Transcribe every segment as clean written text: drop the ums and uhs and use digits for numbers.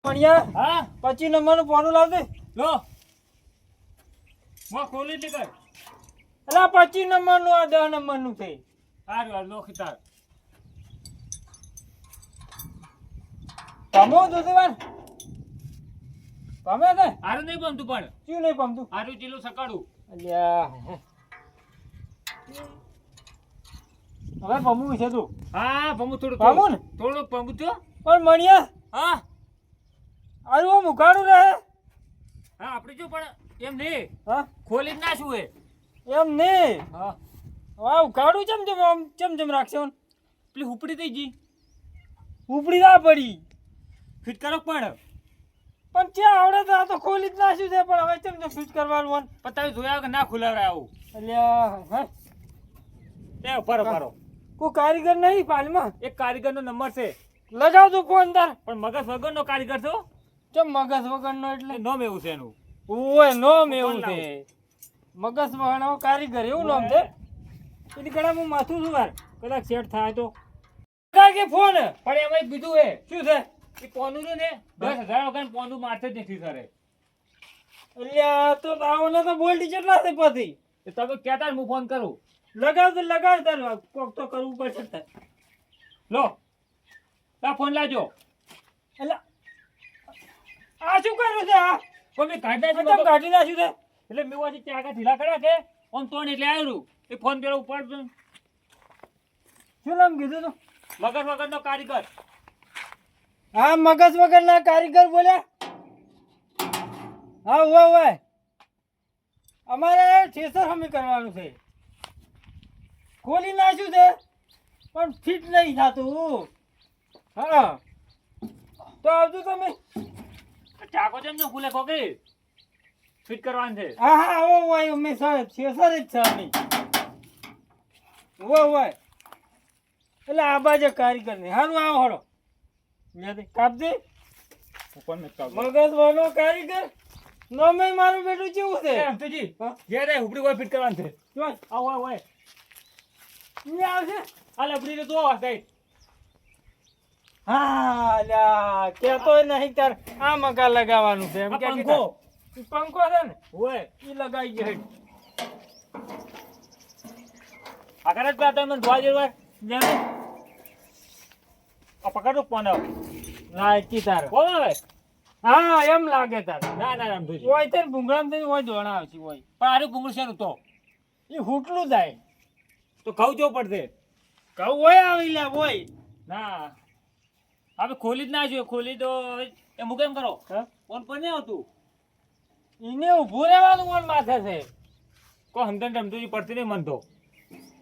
પણિયા હા 25 નંબરનું પોનું લાવ દે. લો મો ખોલી દે કર અલા 25 નંબરનું આ 10 નંબરનું છે. હારું લો ખિતાર પમો દુધવાન પમે કે હારું નહીં બનતું પણ ક્યું નહીં પમતું હારું ચીલું સકાડું અલ્યા હવે પમું છે તું હા પમુ થોડું પમું ને? થોડું પમુ તો પણ મણિયા હા આરું મુકાડું રહે. હા આપણે જો પણ એમ નહીં હા ખોલી જ ના શું એ એમ નહીં હા હવે ઉકાળું ચમ રાખશે ઓન? પેલી હુપડી થઈ ગઈ ઉપડી ના પડી ફિટ કરો પણ ક્યાં આવડે તો આ તો ખોલી જ નાખ્યું છે પણ હવે ચમ ફિટ કરવાનું ઓન? પણ તમે જોયા કે ના ખુલાવરાય આવું અલ્યા હા એ ઉભારો ઉભારો કોઈ કારીગર નહીં પાલમાં એક કારીગરનો નંબર છે લગાવ તું ફોન તાર. પણ મગજ વગરનો કારીગર છો ચમ મગજ વગરનો એટલે નોમ એવું છે એનું ઓય નોમ એવું ફોન છે મગજ વગરનો કારીગર એવું નામ છે. એની ઘણા હું માથું છું વાર કદાચ સેટ થાય તો કે ફોન પણ એમાં બીજું એ શું છે? એ પોનું છે ને 10,000 વગર પોનું મારતે જ નથી સરે અલ્યા તો તાવને તો બોલ્ટી કેટલા છે પછી એ તમે કહેતા જ હું ફોન કરું લગાવ તાર કોક તો કરવું પડશે તાર. લો આ ફોન લાજો એટલે આ શું કર્યું છે આ કોઈ મેં કાઢ્યા છે ચમ કાઢી નાખ્યું છે? એટલે મેં વાજી ચાકા ઢીલા કર્યા કે ઓમ તોણ એટલે આવ્યું એ ફોન પેલો ઉપાડ શું નામ કીધું તું? મગજ વગરનો કારીગર હા મગજ વગરના કારીગર બોલ્યા. હા હોય અમારે થેસર હમી કરવાનું છે. ખોલી નાખ્યું છે પણ ફિટ નહીં થતું. હા તો આવજો તમે. ચાકો જેમ ને ખુલે કોકે ફિટ કરવાનું છે હા હા આવો હોય અમે સાહેબ થેસર જ છે અમે હોય એટલે આ બાજુ કારીગર નહીં સારું આવો હળો કાપજે. ઉપર ને કાકો મગજ વગરનો કારીગર નોમે મારું બેટું કેવું છે? એમ તુજી જે રે ઉપડી કોઈ ફિટ કરવાનું છે જોઈ આવો આવો આય અહીં આવશે. આ લબડી ને તો સાઈડ હા અલ્યા કહેતોય નહીં તાર આ મકા લગાવવાનું છે એમ આ કે પંખો. પંખો છે ને ઓય એ લગાવી ગયો આ કરે તો તમે ધોવા જેવા જેમ આ પકડો ફોન આવ લાયકી તાર કોણ આવે હા એમ લાગે તાર ના ના રામ તુજી હોય તે ભૂંગળામ થઈ હોય દોણા આવશે હોય પણ આરું ગુંગળ છે તો એ હુટલું જાય તો ખાવ જો પડશે કહું હોય આવી લે હોય ના હવે ખોલી જ ના જોઈએ ખોલી તો એ હું કેમ કરો હા? ફોન પર નહીં આવતું એને ઊભું રહેવાનું મન માથે છે. કોઈ હમદન રમતુજી પડતી નહીં મન તો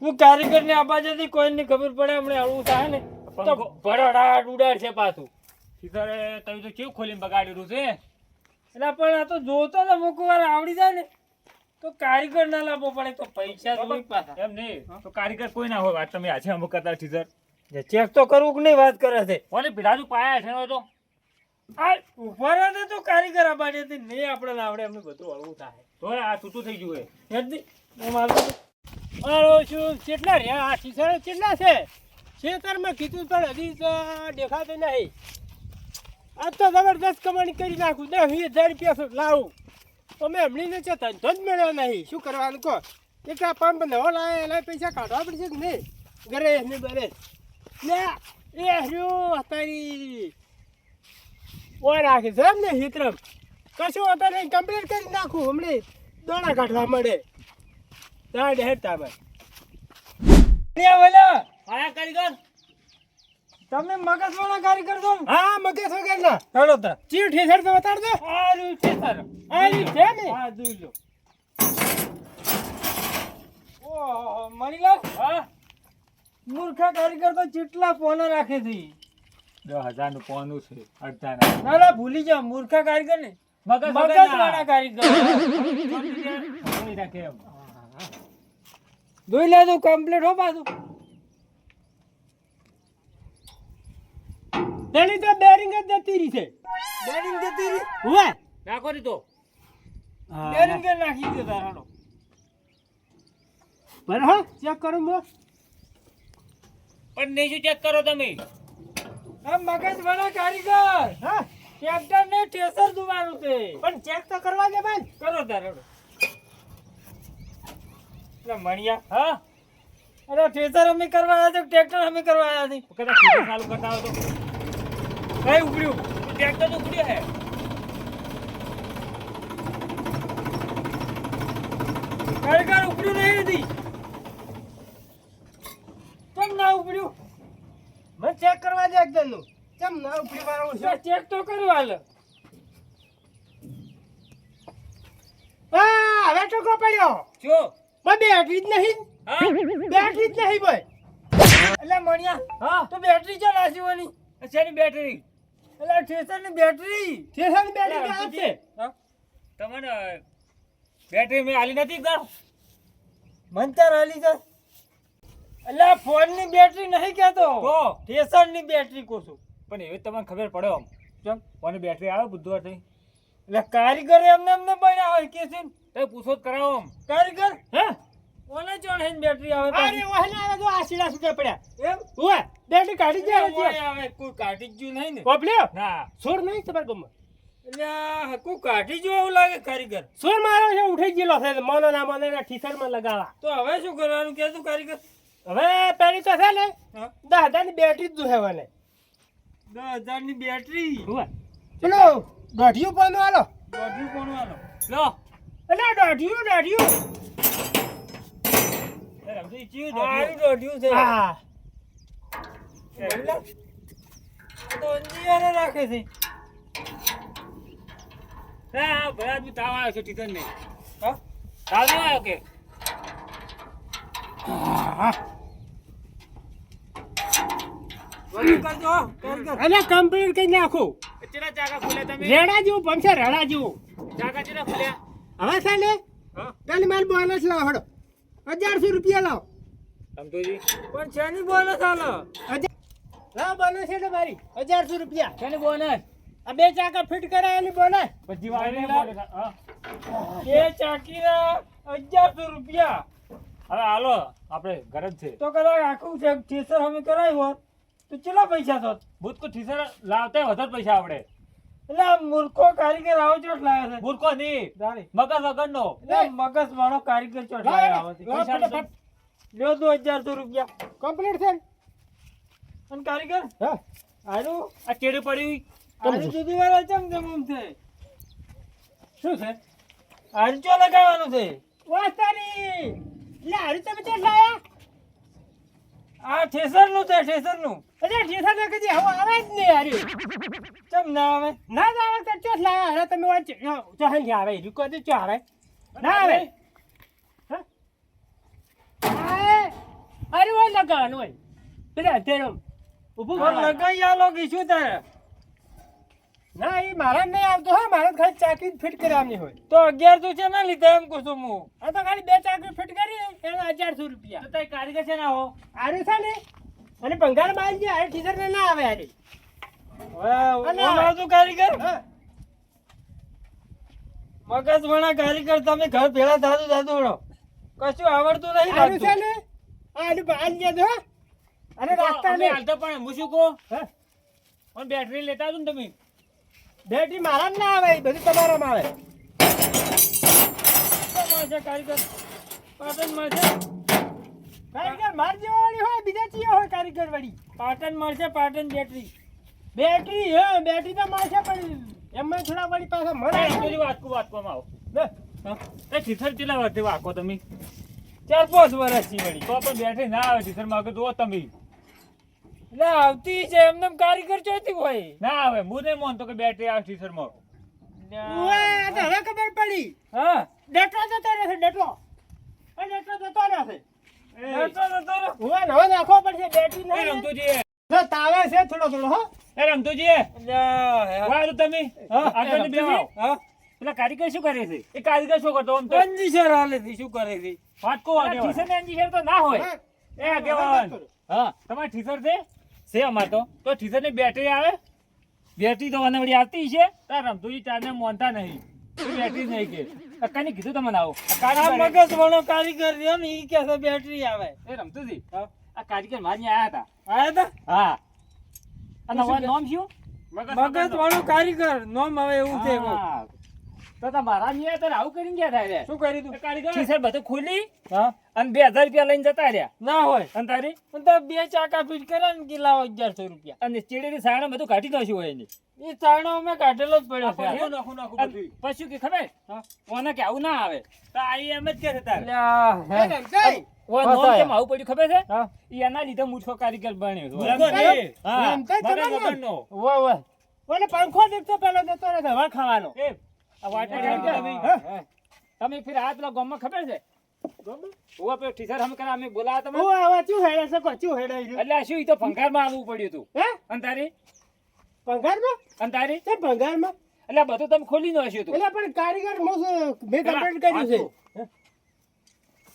હું કારીગર ને આબા જતી કોઈને ખબર પડે હમણે હળવું થાય ને તો પંખો. ભરડાટ ઉડાડ છે પાછું. સીધરે તમે તો કેવું ખોલીને બગાડેલું છે એટલે પણ આ તો જોતો તો અમુક વાર આવડી જાય ને તો કારીગર ના લાવવો પડે તો પૈસા જોઈ પાછા. એમ નહીં તો કારીગર કોઈ ના હોય વાત તમે આજે અમુક કરતા ટીચર ચેક તો કરવું કે નહીં વાત કરે છે. ઓલે પીડાનું પાયા છે ને તો આ ઉભા રહે તો કારીગર આબાડી હતી નહીં આપણે ના આવડે એમને બધું હળવું થાય. તો આ તૂટું થઈ ગયું હેડજી એમ હાલતો તો. મારો શું કેટલા રહ્યા આ ટીચર કેટલા છે ખેતરમાં કીધું પણ હજી તો દેખાતું નહીં. આજ તો જબરદસ્ત કમાણી કરી નાખું 10,000 રૂપિયા લાવું તો મેં હમણાં છે ધંધો જ મળ્યો નહીં. શું કરવાનું કહો? એક આ પંપ નવો લાવે એના પૈસા કાઢવા પડશે કે નહીં? ઘરે ને બરે લે એ હર્યું તારી ઓય રાખે છે એમ ને હિતરમ કશું હોતા નહીં કમ્પ્લીટ કરી નાખું હમણાં દોણા કાઢવા મળે. દાડ હેડતા ભાઈ આયા કારીગર તમે મગજ વાળા કારીગર છો ને? હા મગજ વગર ના હેડો તા ચીર ઠેસર તો બતાડ દે આરું છે સર આરી છે ને હા જોઈ લો. ઓહો મણીલાલ હા મૂર્ખા કારીગર તો કેટલા પોના રાખે છે. 10,000 નું પોનું છે અડધા ના ના ભૂલી જાઓ મૂર્ખા કારીગર ને મગજ મગજ વાળા કારીગર રાખે એમ જોઈ લેજો કમ્પ્લીટ હો પાછું. તેની તો બેરિંગ જ જતી રહી છે. બેરિંગ જતી રહી હોય નાખો રી તો બેરિંગ નાખી દે તારાનો પર હા ચેક કરું મો પણ નહીં શું ચેક કરો તમે આ મગજ વાળા કારીગર હા ટ્રેક્ટર ને ઠેસર દુવાનું છે. પણ ચેક તો કરવા દે ભાઈ. કરો તારે હેડો. એટલે મણિયા હા અરે ઠેસર અમે કરવા આવ્યા છે ટ્રેક્ટર અમે કરવા આવ્યા છે. કદાચ ઠેસર ચાલુ કરતા હોય તો કઈ ઉપડ્યું ટ્રેક્ટર તો ઉપડ્યું હે. કારીગર ઉપડ્યું નહીં નથી. કેમ ના ઉપડ્યું? મને ચેક કરવા દે એકદમનું. કેમ ના ઉપડી મારું છે? ચેક તો કર્યું હાલ. હા હવે ટોકો પડ્યો. જો પણ બેટરી જ નહીં. હા બેટરી જ નહીં ભાઈ. એટલે મણિયા હા તો બેટરી ચો નાસીવાની. શેની બેટરી? એટલે ઠેસર ની બેટરી. ઠેસાની બેટરી તો આ જ છે. હા? તમને બેટરી મેં હાલી નથી કર મંતર હાલી છે. એટલે ફોન ની બેટરી નહીં કહેતો તો ઠેસર ની બેટરી કહું છું. પણ એવી તમને ખબર પડે આમ કેમ કોની બેટરી આવે બુધવાર થી એટલે કારીગર એમને બન્યા હોય કે છે તે પૂછો જ કરાવો આમ કારીગર હે કોને ચોણ હે બેટરી આવે અરે વહને આવે તો આ સીડા સુધા પડ્યા. એમ ઓય બેટરી કાઢી દે હવે. આવે કોઈ કાઢી જ ગયું નહીં ને કોપલ્યો ના સોર નહીં તમાર ગમમાં. એટલે કોઈ કાઢી જો એવું લાગે કારીગર. સોર મારો છે ઉઠી ગયેલો છે મનો ના મને ના ઠીસરમાં લગાવા. તો હવે શું કરવાનું કે તું કારીગર? હવે પેલી તો છે ને હા 10,000 ની બેટરી જ જોહે મને. 10,000 ની બેટરી ઓય પેલો દોઢિયું પણ આલો. દોઢી કોણવાનો લો એટલે દોઢિયું એ રમજી ચીયું દોઢ્યું છે હા તો અંજીયારે રાખે છે. હા ભાઈ આદમી તાવ આવ્યો છે ટીચર ને. હા તાવ નહીં આવ્યો કે વળી કરજો કારીગર. અને કમ્પ્લીટ કરી નાખું. કેટલા ચાકા ખોલ્યા તમે? રેડા જેવું પંચર રેડા જેવું. ચાકા કેટલા ખોલ્યા? હવે છે ને હા પેલી માલ બોનસ લાવ હડો 1100 રૂપિયા લાવ. સમજોજી પણ શેની બોનસ આલો? લાવ બોનસ છે મારી 1100 રૂપિયા. શેની બોનસ? આ બે ચાકા ફિટ કરાયેલી બોનસ. બધી વાળી બોનસ હા બે ચાકીના 1100 રૂપિયા. હવે હાલો આપણે ઘર જ છે તો કદાચ આખું છે ઠીસર અમે કરાવ્યું હોત તો કેટલા પૈસા થોત? ભૂત કો ઠીસર લાવતા વધારે પૈસા આવડે. એટલે આ મૂર્ખો કારીગર આવો ચોટ લાવે છે. મૂર્ખો નહીં મગજ વગરનો. એટલે મગજ વાળો કારીગર ચોટ લાવે આવે છે. પૈસા ફટાફટ. લ્યો 1100 રૂપિયા કમ્પ્લીટ છે ને? અને કારીગર હા આનું આ કેડી પડી કેમ આનું છે? જુદી વાળા ચમ જમુમ છે શું છે? આનું ચો લગાવવાનું છે વાસ્તાની લે હારું તમે તે લાયા. આ ઠેસરનું છે ઠેસરનું. અરે ઠેસા ને કદી હવા આવે જ નહીં હારી. ચમ ના આવે ના આવે તો ચોટ લાયા. અરે તમે વાંચ ચોહન થી આવે રૂકો તો ચો આવે ના આવે. હા અરે ઓય લગાવવાનું હોય પેલા અત્યારે ઊભું પણ કરવાનું. લગાઈ આલો કે શું તારે? ના એ મારા નહીં આવતો હા મારા ખાલી ચાકી ફિટ કરવાની હોય. તો 1100 છે ના લીધા એમ કહું છું હું. આ તો ખાલી બે ચાકી ફિટ કરી એના 1100 રૂપિયા. તો તારી કારીગર છે ના હો આરે છે ને અને ભંગાર માલ જે આ ટીચર ને ના આવે આરે. હવે ઓમાં તો કારીગર હા મગજ વણા કારીગર તમે ઘર ભેળા થાતું થાતું કશું આવડતું નહીં આરે છે લાગતું. ને આરે બાલ જે દો અરે રાખતા અમે ને હાલતો પણ હું શું કહું હા પણ બેટરી લેતા આવજો ને તમે. બેટરી મારા જ ના આવે એ બધું તમારામાં આવે. તો મળશે કારીગર પાટણ મળશે કારીગર માર જેવાળી હોય બીજા ચિયા હોય કારીગર વાળી. પાટણ મળશે પાટણ બેટરી. બેટરી હા બેટરી તો મારશે પણ એમાં થોડા વાળી પાસે મળે વાતકોમાં આવો ને. એ ટીચર કેટલા વર્ષથી વાકો તમે? 4-5 વર્ષથી વળી તો પણ બેટરી ના આવે ટીચર માં જુઓ તમે. એટલે આવતી છે એમને કારીગર ચોથી હોય ના આવે. હું નહીં માનતો કે બેટરી આવે ટીચર માં. ઓય આ તો હવે ખબર પડી. હા ડેટો જતો રહેશે ડેટો. આ ડેટો જતો રહેશે. રમતુજી ઓય નવો નાખવો પડશે બેટરી નહીં. તો તાવે છે થોડો થોડો હો. વાળું તમે આગળ બેસી. પેલા કારીગર શું કરે છે? એ કારીગર શું કરતો આમ તો એન્જિનિયર હાલે છે શું કરે છે? વાટકો ટીચર ને એન્જિનિયર તો ના હોય. એ આગેવાન હા તમારે ટીચર છે અમાર તો ટીચર ની બેટરી આવે બેટરી તો વળી આવતી છે તાર રમતુજી ચારને મોનતા નહીં બેટરી નહીં કે અક્કાને કીધું તમને આવો મગજ વાળો કારીગર રહ્યો ને ઈ કે બેટરી આવે. એ રમતુજી આ કારીગર મારી આયા હતા. હા અને નામ શું? મગજ વાળો કારીગર નોમ હવે એવું છે કહું. હા. તો તમારા નિયે તો આવું કરીને ગયા થાય રે. શું કરી તું કારીગર ખિસ્સા બધું ખોલી હા અને 2000 રૂપિયા લઈને જતા રહ્યા. ના હોય અને તારી પણ તો બે ચાકા ફીટ કરે ને કે લાવો 1100 રૂપિયા. અને ચીડીની સાણે બધું કાઢી નાખ્યું હોય એની. એ ચારણો અમે કાઢેલો જ પડ્યો છે. અને પછી કે ખબર હા. ઓને કે આવું ના આવે તો આ એમ જ કે છે તારે. અલ્યા, હે. ઓ બસ નોમ આયા. કેમ આવું પડ્યું ખબર છે? હા. ઈ એના લીધે મૂર્ખો કારીગર બન્યો છે. મૂર્ખો નહીં. હા. એમ થાય મગજ તમારે? વગરનો. વાહ વાહ ઓલે પંખો દેખતો પેલો જતો રહે હવા ખાવાનો. એ, આ વાટે હા, તમે હા. તમે ફિર આ પેલા ગામમાં ખબર છે? ઓવા પેલો ટીચર હમ કરા અમે બોલાયા તમે. હું આવા ચું હેડે છે કો ચું હેડે છે? એટલે આ શું ઈ તો ભંગારમાં આવવું પડ્યું તું. હે અને તારી? ભંગારમાં? અને તારી? તે ભંગારમાં? એટલે આ બધું તમે ખોલી નાખ્યું તું. એટલે પણ કારીગર મેં કમ્પ્લેન્ટ કર્યું છે.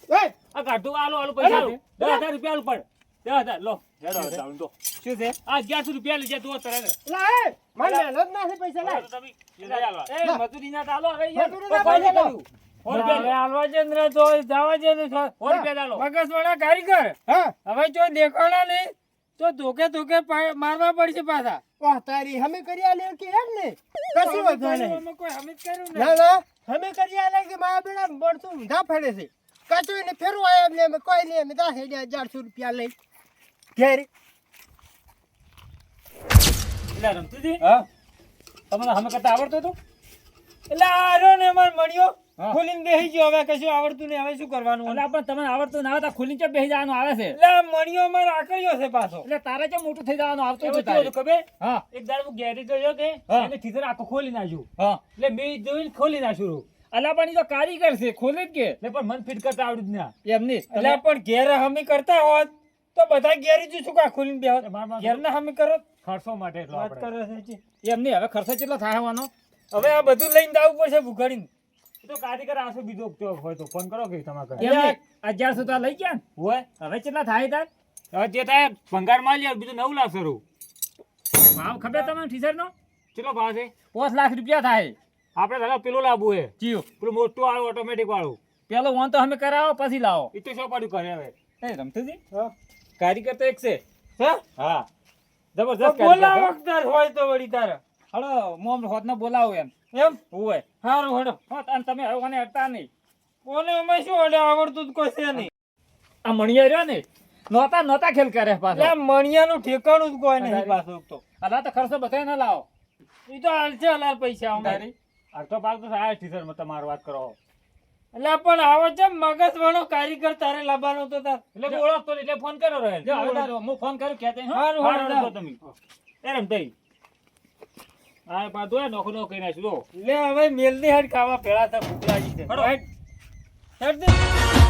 એ આ કાઢું આલો આલો પૈસા અરે, આલો. 10,000 રૂપિયા આલો પણ. 10,000 લો. હેડો હવે ચાલો તો. શું છે? આ 1100 રૂપિયા લીધા તું તરત. લા એ મારે મહેનત ના છે પૈસા લાય. એ મજૂરીના તો આલો હવે યાર. મજૂરીના તો કોઈ નહીં પૈસા કર્યું. 100 રૂપિયા હાલવા જેન્દ્ર તો જવા જે ને 100 રૂપિયા આલો. મગજવાળા કારીગર હા હવે જો દેખાણા નહીં તો ધોકે ધોકે મારવા પડશે પાછા. વાહ તારી હમે કરી આલે કે એમ ને કશું વાંધો નહીં અમે કોઈ હમીજ કર્યું ને. ના ના હમે કરી આલે કે મારા બેડા બળતું ઊંધા ફેડે છે કશું એને ફેરવા આવ્યા એમને અમે કોઈ નહીં અમે 10,000 રૂપિયા લઈ ઘેર એટલે રમતુજી હા તમને હમે કરતા આવડતું હતું? એટલે આરો ને માર મળ્યો હા. ખોલીને બેસી ગયો હવે કશું આવડતું નહીં હવે શું કરવાનું એટલે પણ તમને આવડતું ના આવતા ખુલ્લી ચપ બેસી જવાનું આવે છે. એટલે આ મળ્યો માર આકળ્યો છે પાછો. એટલે તારે કેમ મોટું થઈ જવાનું આવતું એવું હતું થયું તારે? હતું ખબર? હા એક દાડો હું ગેરેજ ગયો કે હા. એને ઠીસર આખો ખોલી નાખ્યું. હા. એટલે મેં જોઈને ખોલી નાખ્યું. અલા પણ ઈ તો કારીગર છે ખોલે જ કે. એટલે પણ મન ફિટ કરતા આવડ્યું જ ના. એમ નહીં. એટલે પણ ઘેર હમી કરતા હોત તો બધા ઘેર જ શું કા ખોલીને બેહોત. ઘેર ના હમી કરો ખર્ચો માટે એટલો વાત આપણે. કરે છે. એમ નહીં હવે ખર્ચો કેટલો થાય આવવાનો? હવે આ બધું લઈને જવું પડશે ભૂખડીને. એ તો કારીગર આવશે બીજો હોય તો ફોન કરો કે તમારે એટલે એમ નહીં. 1100 તો લઈ ગયા ને? હોય હવે કેટલા થાય તાર? હવે જે થાય ભંગાર માં લે બીજું 9 લાખ શરૂ. ભાવ ખબર તમને ટીચર નો? કેટલો ભાવ છે? 5 લાખ રૂપિયા થાય. આપણે દાદા પેલું લાવવું હે. જીઓ. પેલું મોટું વાળું ઓટોમેટિક વાળું. પેલો વોન તો અમે કરાવો પછી લાવો. એ તો શું પડ્યું કરે હવે. એ રમતુજી હા. કારીગર તો એક છે. હે? હા. તો જબરજસ્ત બોલાવો કારીગર. વખત હોય તો વળી તારે. હળો મોમ હોતને બોલાવો એમ. એમ હોય. સારું હડો. હા અને તમે હવે મને અડતા નહીં. કોને અમે શું હડે આવડતું જ કોઈ છે નહીં. આ મણિયા રહ્યો ને નોતા ખેલ કરે એટલે પાછો. આ મણિયાનું ઠેકાણું જ કોઈ નહીં પાછું તો. અલા તો ખર્ચો બધાય ના લાવો. ઈ તો હાલશે હલાર પૈસા અમારે. તારી અડધો ભાગ તો સારા ટીચર માં તમારો વાત કરો. એટલે પણ આવો છે મગજ વાળો કારીગર તારે લાવવાનો તો તાર. એટલે હું ઓળખતો નહીં, એટલે ફોન કર્યો રહે. જો હવે તારો હું ફોન કર્યો કહેતે હો. હારું, હારું, હારું, તમે એ રમતાઈ આ પાછું આ નોખો નોખો કરી નાખ્યું જો. લે હવે મેલની હેડ ખાવા પેલા તો ભૂખ લાગી છે. હડો. હેડ. હેડ દે.